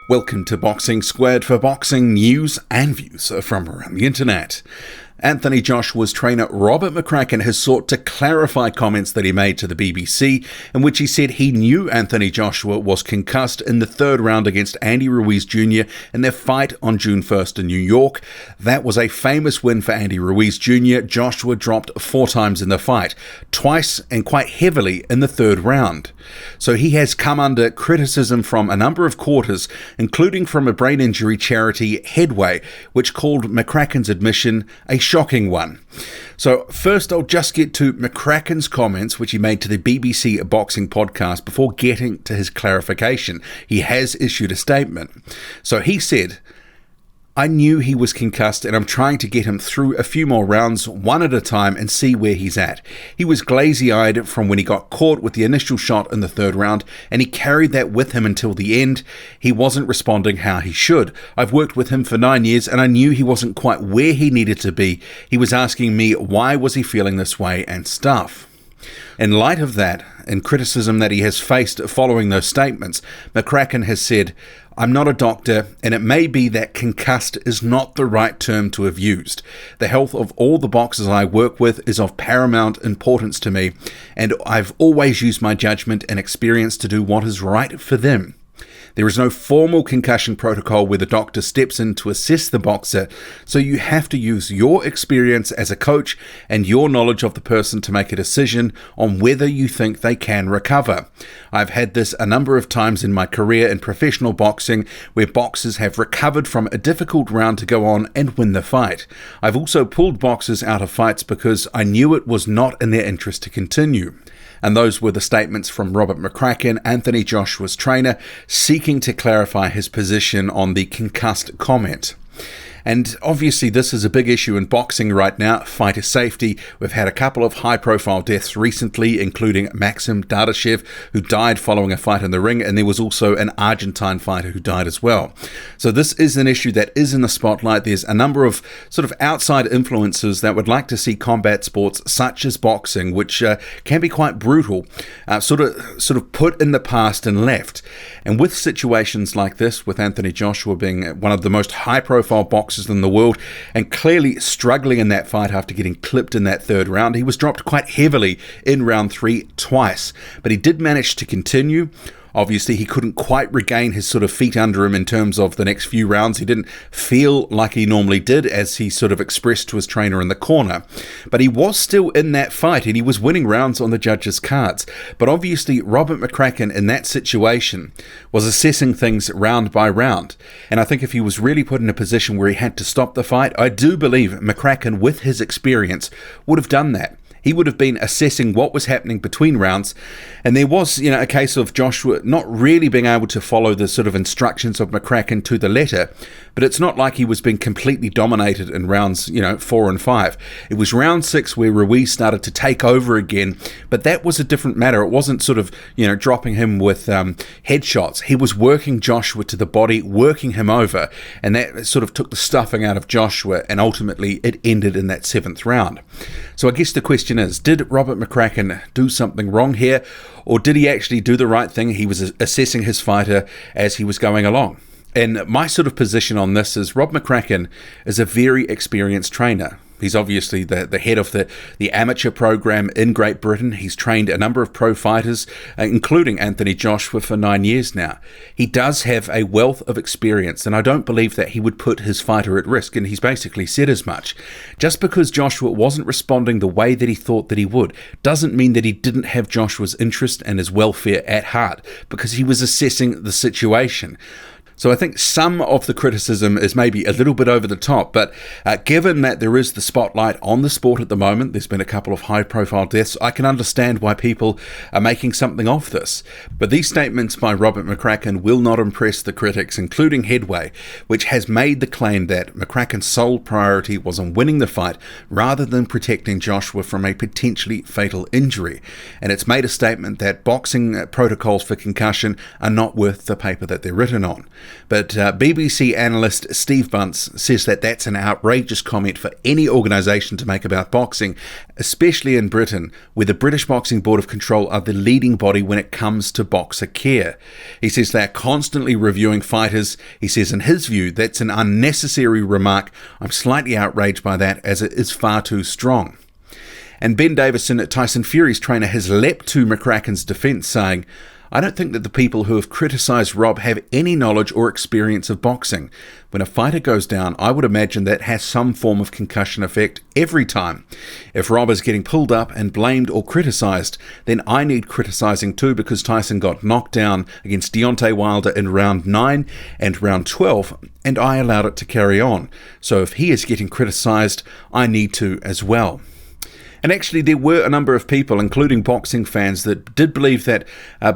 Welcome to Boxing Squared for boxing news and views from around the internet. Anthony Joshua's trainer Robert McCracken has sought to clarify comments that he made to the BBC in which he said he knew Anthony Joshua was concussed in the third round against Andy Ruiz Jr. in their fight on June 1st in New York. That was a famous win for Andy Ruiz Jr. Joshua dropped 4 times in the fight, twice and quite heavily in the third round. So he has come under criticism from a number of quarters, including from a brain injury charity, Headway, which called McCracken's admission a shocking one. So first I'll just get to McCracken's comments, which he made to the BBC Boxing podcast before getting to his clarification. He has issued a statement. So he said, "I knew he was concussed and I'm trying to get him through a few more rounds, one at a time, and see where he's at. He was glazy-eyed from when he got caught with the initial shot in the third round, and he carried that with him until the end. He wasn't responding how he should. I've worked with him for 9 years and I knew he wasn't quite where he needed to be. He was asking me why was he feeling this way and stuff." In light of that, and criticism that he has faced following those statements, McCracken has said, "I'm not a doctor, and it may be that concussed is not the right term to have used. The health of all the boxers I work with is of paramount importance to me, and I've always used my judgment and experience to do what is right for them. There is no formal concussion protocol where the doctor steps in to assess the boxer, so you have to use your experience as a coach and your knowledge of the person to make a decision on whether you think they can recover. I've had this a number of times in my career in professional boxing where boxers have recovered from a difficult round to go on and win the fight. I've also pulled boxers out of fights because I knew it was not in their interest to continue." And those were the statements from Robert McCracken, Anthony Joshua's trainer, seeking to clarify his position on the concussed comment. And obviously this is a big issue in boxing right now, fighter safety. We've had a couple of high-profile deaths recently, including Maxim Dadashev, who died following a fight in the ring, and there was also an Argentine fighter who died as well. So this is an issue that is in the spotlight. There's a number of sort of outside influences that would like to see combat sports such as boxing, which can be quite brutal, sort of put in the past and left. And with situations like this, with Anthony Joshua being one of the most high-profile boxers in the world and clearly struggling in that fight after getting clipped in that third round, he was dropped quite heavily in round 3 twice, but he did manage to continue. Obviously, he couldn't quite regain his sort of feet under him in terms of the next few rounds. He didn't feel like he normally did, as he sort of expressed to his trainer in the corner. But he was still in that fight, and he was winning rounds on the judges' cards. But obviously, Robert McCracken in that situation was assessing things round by round. And I think if he was really put in a position where he had to stop the fight, I do believe McCracken, with his experience, would have done that. He would have been assessing what was happening between rounds, and there was, a case of Joshua not really being able to follow the sort of instructions of McCracken to the letter, but it's not like he was being completely dominated in rounds, 4 and 5. It was round 6 where Ruiz started to take over again, but that was a different matter. It wasn't sort of, dropping him with headshots. He was working Joshua to the body, working him over, and that sort of took the stuffing out of Joshua, and ultimately it ended in that 7th round. So I guess the question is, did Robert McCracken do something wrong here, or did he actually do the right thing? He was assessing his fighter as he was going along. And my sort of position on this is Rob McCracken is a very experienced trainer. He's obviously the head of the amateur program in Great Britain. He's trained a number of pro fighters, including Anthony Joshua, for 9 years now. He does have a wealth of experience, and I don't believe that he would put his fighter at risk, and he's basically said as much. Just because Joshua wasn't responding the way that he thought that he would, doesn't mean that he didn't have Joshua's interest and his welfare at heart, because he was assessing the situation. So I think some of the criticism is maybe a little bit over the top, but given that there is the spotlight on the sport at the moment, there's been a couple of high-profile deaths, I can understand why people are making something of this. But these statements by Robert McCracken will not impress the critics, including Headway, which has made the claim that McCracken's sole priority was on winning the fight rather than protecting Joshua from a potentially fatal injury. And it's made a statement that boxing protocols for concussion are not worth the paper that they're written on. But BBC analyst Steve Bunce says that that's an outrageous comment for any organisation to make about boxing, especially in Britain, where the British Boxing Board of Control are the leading body when it comes to boxer care. He says they're constantly reviewing fighters. He says in his view that's an unnecessary remark. I'm slightly outraged by that, as it is far too strong. And Ben Davison, Tyson Fury's trainer, has leapt to McCracken's defence, saying, I don't think that the people who have criticised Rob have any knowledge or experience of boxing. When a fighter goes down, I would imagine that has some form of concussion effect every time. If Rob is getting pulled up and blamed or criticised, then I need criticising too, because Tyson got knocked down against Deontay Wilder in round 9 and round 12, and I allowed it to carry on. So if he is getting criticised, I need to as well. And actually, there were a number of people, including boxing fans, that did believe that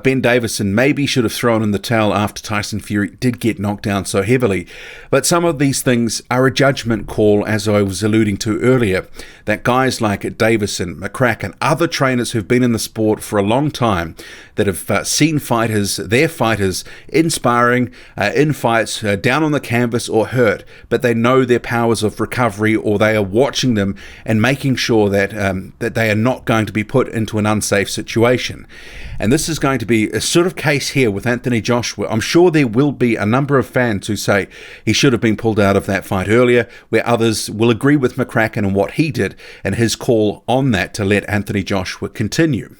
Ben Davison maybe should have thrown in the towel after Tyson Fury did get knocked down so heavily. But some of these things are a judgment call, as I was alluding to earlier, that guys like Davison, McCracken, other trainers who've been in the sport for a long time, that have seen their fighters in sparring, in fights, down on the canvas or hurt, but they know their powers of recovery, or they are watching them and making sure that they are not going to be put into an unsafe situation. And this is going to be a sort of case here with Anthony Joshua. I'm sure there will be a number of fans who say he should have been pulled out of that fight earlier, where others will agree with McCracken and what he did and his call on that to let Anthony Joshua continue.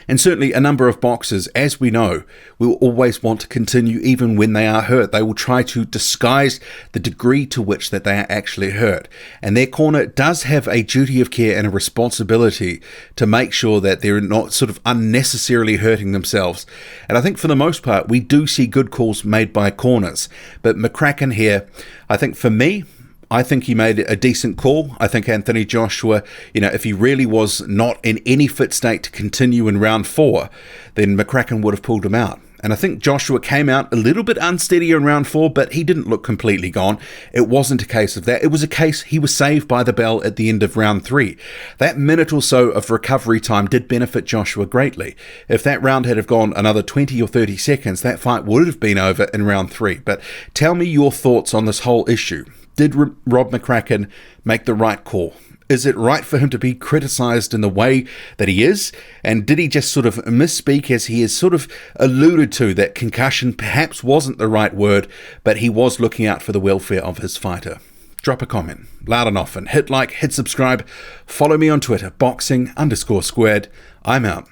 And certainly a number of boxers, as we know, will always want to continue even when they are hurt. They will try to disguise the degree to which that they are actually hurt. And their corner does have a duty of care and a responsibility to make sure that they're not sort of unnecessarily hurting themselves. And I think for the most part, we do see good calls made by corners. But McCracken here, I think for me, I think he made a decent call. I think Anthony Joshua, if he really was not in any fit state to continue in round 4, then McCracken would have pulled him out. And I think Joshua came out a little bit unsteady in round 4, but he didn't look completely gone. It wasn't a case of that. It was a case he was saved by the bell at the end of round 3. That minute or so of recovery time did benefit Joshua greatly. If that round had have gone another 20 or 30 seconds, that fight would have been over in round 3. But tell me your thoughts on this whole issue. Did Rob McCracken make the right call? Is it right for him to be criticised in the way that he is? And did he just sort of misspeak, as he has sort of alluded to that concussion perhaps wasn't the right word, but he was looking out for the welfare of his fighter? Drop a comment, loud and often. Hit like, hit subscribe. Follow me on Twitter, boxing_squared. I'm out.